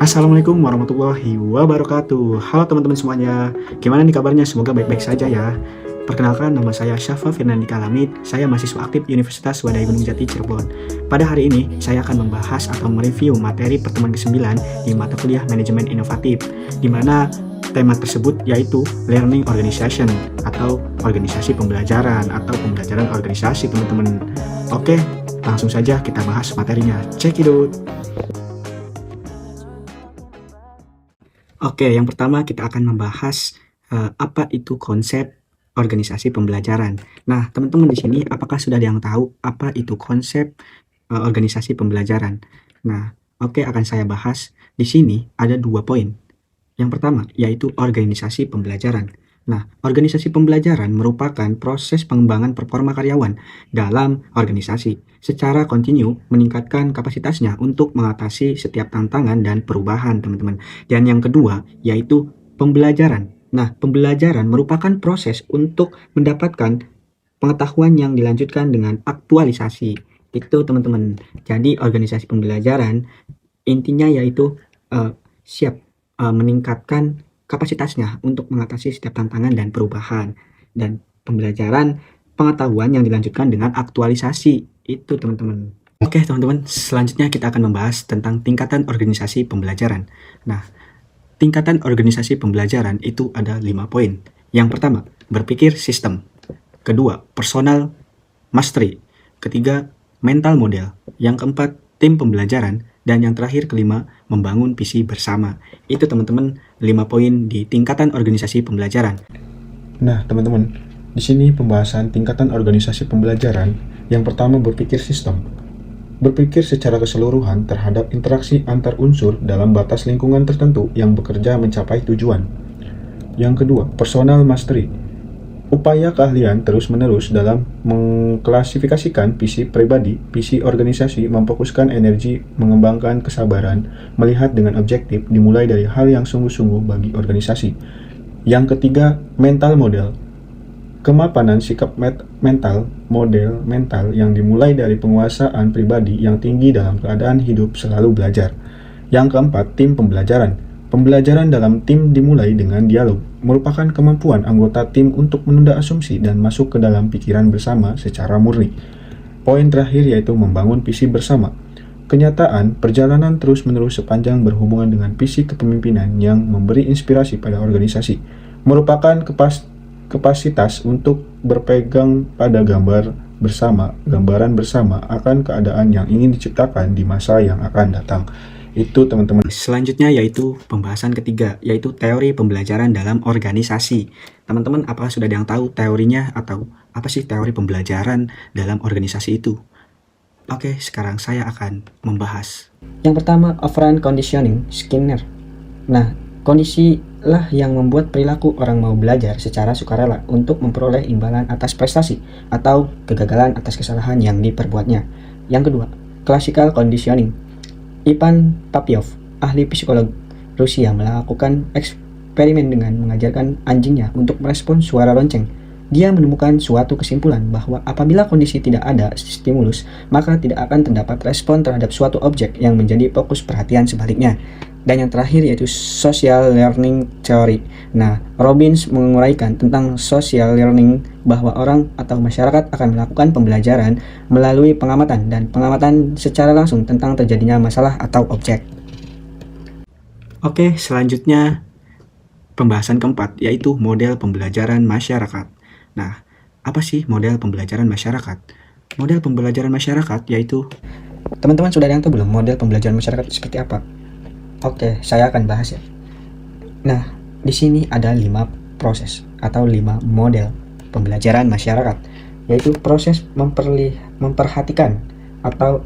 Assalamualaikum warahmatullahi wabarakatuh. Halo teman-teman semuanya, gimana nih kabarnya? Semoga baik-baik saja ya. Perkenalkan, nama saya Syafa Firnandika Lamid. Saya mahasiswa aktif Universitas Wadai Gunung Jati Cirebon. Pada hari ini, saya akan membahas atau mereview materi pertemuan ke-9 di mata kuliah Manajemen Inovatif, di mana tema tersebut yaitu Learning Organization atau organisasi pembelajaran atau pembelajaran organisasi teman-teman. Oke, langsung saja kita bahas materinya. Check it out. Oke, yang pertama kita akan membahas apa itu konsep organisasi pembelajaran. Nah, teman-teman di sini apakah sudah ada yang tahu apa itu konsep organisasi pembelajaran? Nah, oke, akan saya bahas. Di sini ada 2 poin. Yang pertama yaitu organisasi pembelajaran. Nah, organisasi pembelajaran merupakan proses pengembangan performa karyawan dalam organisasi secara kontinu meningkatkan kapasitasnya untuk mengatasi setiap tantangan dan perubahan, teman-teman. Dan yang kedua yaitu pembelajaran. Nah, pembelajaran merupakan proses untuk mendapatkan pengetahuan yang dilanjutkan dengan aktualisasi. Itu, teman-teman. Jadi, organisasi pembelajaran intinya yaitu siap meningkatkan kapasitasnya untuk mengatasi setiap tantangan dan perubahan, dan pembelajaran pengetahuan yang dilanjutkan dengan aktualisasi. Itu, teman-teman. Oke, teman-teman, selanjutnya kita akan membahas tentang tingkatan organisasi pembelajaran. Nah, tingkatan organisasi pembelajaran itu ada 5 poin. Yang pertama, berpikir sistem. Kedua, personal mastery. Ketiga, mental model. Yang keempat, tim pembelajaran. Dan yang terakhir, kelima, membangun visi bersama. Itu, teman-teman, 5 poin di tingkatan organisasi pembelajaran. Nah, teman-teman, di sini pembahasan tingkatan organisasi pembelajaran. Yang pertama, berpikir sistem. Berpikir secara keseluruhan terhadap interaksi antar unsur dalam batas lingkungan tertentu yang bekerja mencapai tujuan. Yang kedua, personal mastery. Upaya keahlian terus-menerus dalam mengklasifikasikan visi pribadi, visi organisasi, memfokuskan energi, mengembangkan kesabaran, melihat dengan objektif, dimulai dari hal yang sungguh-sungguh bagi organisasi. Yang ketiga, mental model. Kemapanan sikap mental, model mental yang dimulai dari penguasaan pribadi yang tinggi dalam keadaan hidup selalu belajar. Yang keempat, tim pembelajaran. Pembelajaran dalam tim dimulai dengan dialog, merupakan kemampuan anggota tim untuk menunda asumsi dan masuk ke dalam pikiran bersama secara murni. Poin terakhir yaitu membangun visi bersama. Kenyataan perjalanan terus-menerus sepanjang berhubungan dengan visi kepemimpinan yang memberi inspirasi pada organisasi, merupakan kapasitas untuk berpegang pada gambaran bersama akan keadaan yang ingin diciptakan di masa yang akan datang. Itu, teman-teman. Selanjutnya yaitu pembahasan ketiga, yaitu teori pembelajaran dalam organisasi. Teman-teman, apakah sudah ada yang tahu teorinya atau apa sih teori pembelajaran dalam organisasi itu? Oke, sekarang saya akan membahas. Yang pertama, operant conditioning Skinner. Nah, kondisilah yang membuat perilaku orang mau belajar secara sukarela untuk memperoleh imbalan atas prestasi atau kegagalan atas kesalahan yang diperbuatnya. Yang kedua, classical conditioning. Ivan Papyov, ahli psikolog Rusia, melakukan eksperimen dengan mengajarkan anjingnya untuk merespon suara lonceng. Dia menemukan suatu kesimpulan bahwa apabila kondisi tidak ada stimulus, maka tidak akan terdapat respon terhadap suatu objek yang menjadi fokus perhatian sebaliknya. Dan yang terakhir yaitu social learning theory. Nah, Robbins menguraikan tentang social learning bahwa orang atau masyarakat akan melakukan pembelajaran melalui pengamatan dan pengamatan secara langsung tentang terjadinya masalah atau objek. Oke, selanjutnya pembahasan keempat yaitu model pembelajaran masyarakat. Nah, apa sih model pembelajaran masyarakat? Model pembelajaran masyarakat yaitu, teman-teman sudah ada yang tahu belum model pembelajaran masyarakat seperti apa? Oke, saya akan bahas ya. Nah, di sini ada 5 proses atau 5 model pembelajaran masyarakat, yaitu proses memperhatikan atau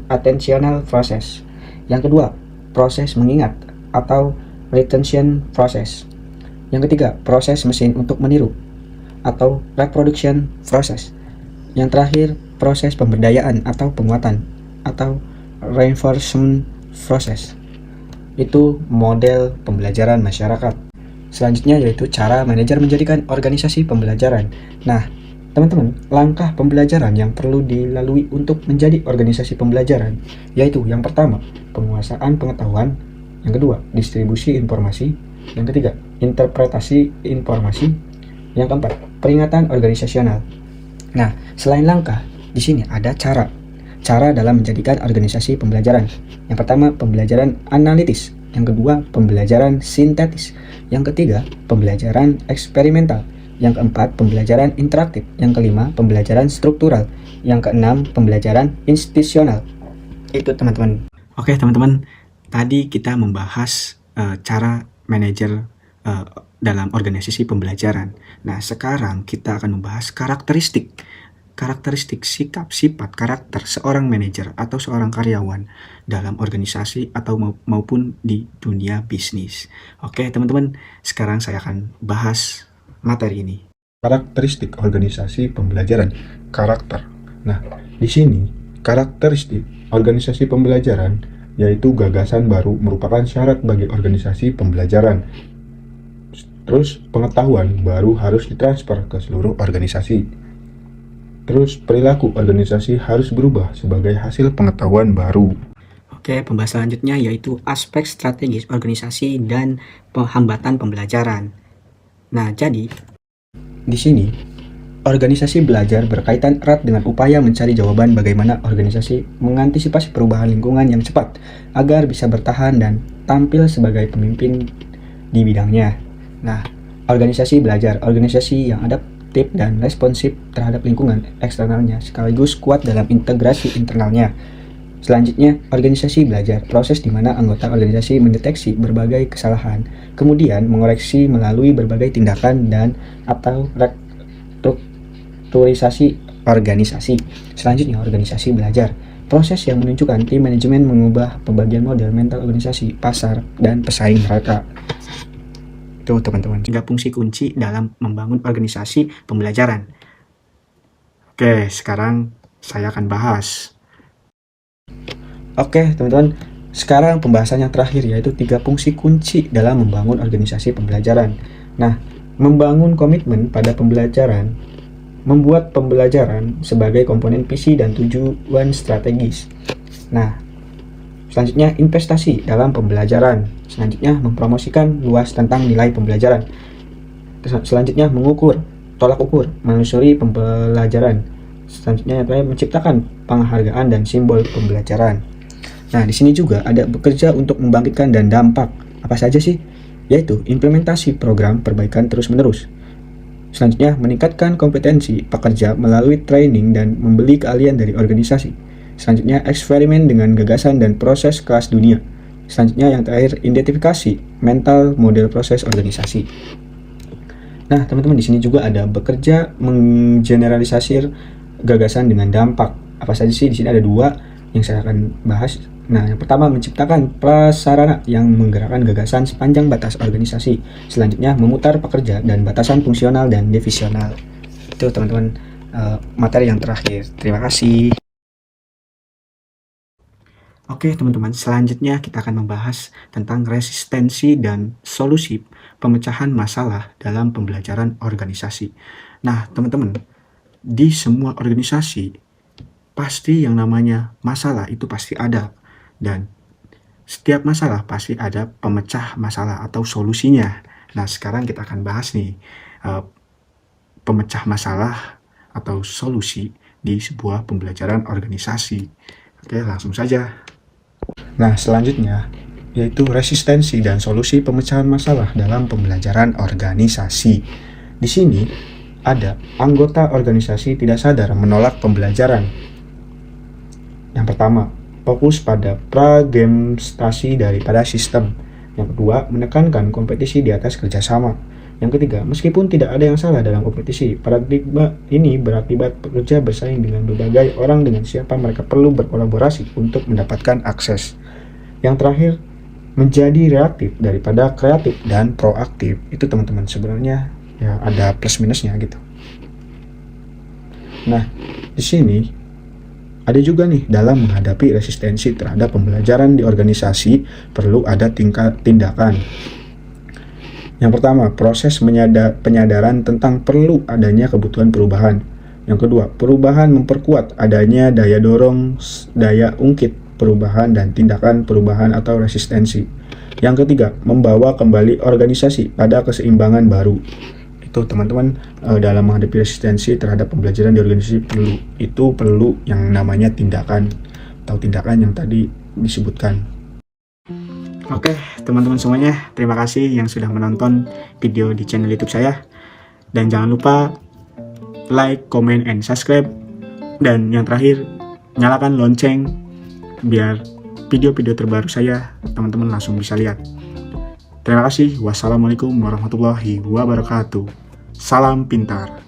attentional process. Yang kedua, proses mengingat atau retention process. Yang ketiga, proses mesin untuk meniru atau reproduction process. Yang terakhir, proses pemberdayaan atau penguatan atau reinforcement process. Itu model pembelajaran masyarakat. Selanjutnya yaitu cara manajer menjadikan organisasi pembelajaran. Nah, teman-teman, langkah pembelajaran yang perlu dilalui untuk menjadi organisasi pembelajaran yaitu yang pertama, penguasaan pengetahuan. Yang kedua, distribusi informasi. Yang ketiga, interpretasi informasi. Yang keempat, peringatan organisasional. Nah, selain langkah, di sini ada cara. Cara dalam menjadikan organisasi pembelajaran. Yang pertama, pembelajaran analitis. Yang kedua, pembelajaran sintetis. Yang ketiga, pembelajaran eksperimental. Yang keempat, pembelajaran interaktif. Yang kelima, pembelajaran struktural. Yang keenam, pembelajaran institusional. Itu teman-teman. Oke teman-teman, tadi kita membahas cara manajer dalam organisasi pembelajaran. Nah, sekarang kita akan membahas karakteristik sikap, sifat, karakter seorang manajer atau seorang karyawan dalam organisasi atau maupun di dunia bisnis. Oke teman-teman, sekarang saya akan bahas materi ini. Karakteristik organisasi pembelajaran, karakter. Nah, di sini karakteristik organisasi pembelajaran yaitu gagasan baru merupakan syarat bagi organisasi pembelajaran. Terus pengetahuan baru harus ditransfer ke seluruh organisasi. Terus perilaku organisasi harus berubah sebagai hasil pengetahuan baru. Oke, pembahasan selanjutnya yaitu aspek strategis organisasi dan hambatan pembelajaran. Nah, jadi Di sini, organisasi belajar berkaitan erat dengan upaya mencari jawaban bagaimana organisasi mengantisipasi perubahan lingkungan yang cepat agar bisa bertahan dan tampil sebagai pemimpin di bidangnya. Nah, organisasi belajar, organisasi yang adaptif dan responsif terhadap lingkungan eksternalnya sekaligus kuat dalam integrasi internalnya. Selanjutnya, organisasi belajar, proses di mana anggota organisasi mendeteksi berbagai kesalahan, kemudian mengoreksi melalui berbagai tindakan dan atau restrukturisasi organisasi. Selanjutnya, organisasi belajar, proses yang menunjukkan tim manajemen mengubah pembagian model mental organisasi, pasar, dan pesaing mereka. itu teman-teman, 3 fungsi kunci dalam membangun organisasi pembelajaran. Oke, sekarang saya akan bahas. Oke, teman-teman. Sekarang pembahasan yang terakhir yaitu 3 fungsi kunci dalam membangun organisasi pembelajaran. Nah, membangun komitmen pada pembelajaran, membuat pembelajaran sebagai komponen visi dan tujuan strategis. Nah, selanjutnya investasi dalam pembelajaran. Selanjutnya mempromosikan luas tentang nilai pembelajaran. Selanjutnya mengukur, tolak ukur, menelusuri pembelajaran. Selanjutnya yang terakhir menciptakan penghargaan dan simbol pembelajaran. Nah, di sini juga ada bekerja untuk membangkitkan dan dampak. Apa saja sih? Yaitu implementasi program perbaikan terus-menerus. Selanjutnya, meningkatkan kompetensi pekerja melalui training dan membeli keahlian dari organisasi. Selanjutnya, eksperimen dengan gagasan dan proses kelas dunia. Selanjutnya, yang terakhir, identifikasi mental model proses organisasi. Nah, teman-teman, di sini juga ada bekerja menggeneralisasi gagasan dengan dampak. Apa saja sih? Di sini ada 2 yang saya akan bahas. Nah, yang pertama menciptakan prasarana yang menggerakkan gagasan sepanjang batas organisasi. Selanjutnya memutar pekerja dan batasan fungsional dan divisional. Itu teman-teman materi yang terakhir. Terima kasih. Oke teman-teman, selanjutnya kita akan membahas tentang resistensi dan solusi pemecahan masalah dalam pembelajaran organisasi. Nah teman-teman, di semua organisasi pasti yang namanya masalah itu pasti ada, dan setiap masalah pasti ada pemecah masalah atau solusinya. Nah sekarang kita akan bahas nih pemecah masalah atau solusi di sebuah pembelajaran organisasi. Oke, langsung saja. Nah, selanjutnya yaitu resistensi dan solusi pemecahan masalah dalam pembelajaran organisasi. Di sini ada anggota organisasi tidak sadar menolak pembelajaran. Yang pertama, fokus pada fragmentasi daripada sistem. Yang kedua, menekankan kompetisi di atas kerjasama. Yang ketiga, meskipun tidak ada yang salah dalam kompetisi, paradigma ini berakibat pekerja bersaing dengan berbagai orang dengan siapa mereka perlu berkolaborasi untuk mendapatkan akses. Yang terakhir, menjadi reaktif daripada kreatif dan proaktif. Itu teman-teman sebenarnya ya ada plus minusnya gitu. Nah, di sini ada juga nih dalam menghadapi resistensi terhadap pembelajaran di organisasi perlu ada tindakan. Yang pertama, proses penyadaran tentang perlu adanya kebutuhan perubahan. Yang kedua, perubahan memperkuat adanya daya dorong, daya ungkit perubahan dan tindakan perubahan atau resistensi. Yang ketiga, membawa kembali organisasi pada keseimbangan baru. Itu teman-teman, dalam menghadapi resistensi terhadap pembelajaran di organisasi perlu yang namanya tindakan yang tadi disebutkan. Oke, teman-teman semuanya, terima kasih yang sudah menonton video di channel YouTube saya. Dan jangan lupa like, comment, and subscribe. Dan yang terakhir, nyalakan lonceng biar video-video terbaru saya teman-teman langsung bisa lihat. Terima kasih. Wassalamualaikum warahmatullahi wabarakatuh. Salam pintar.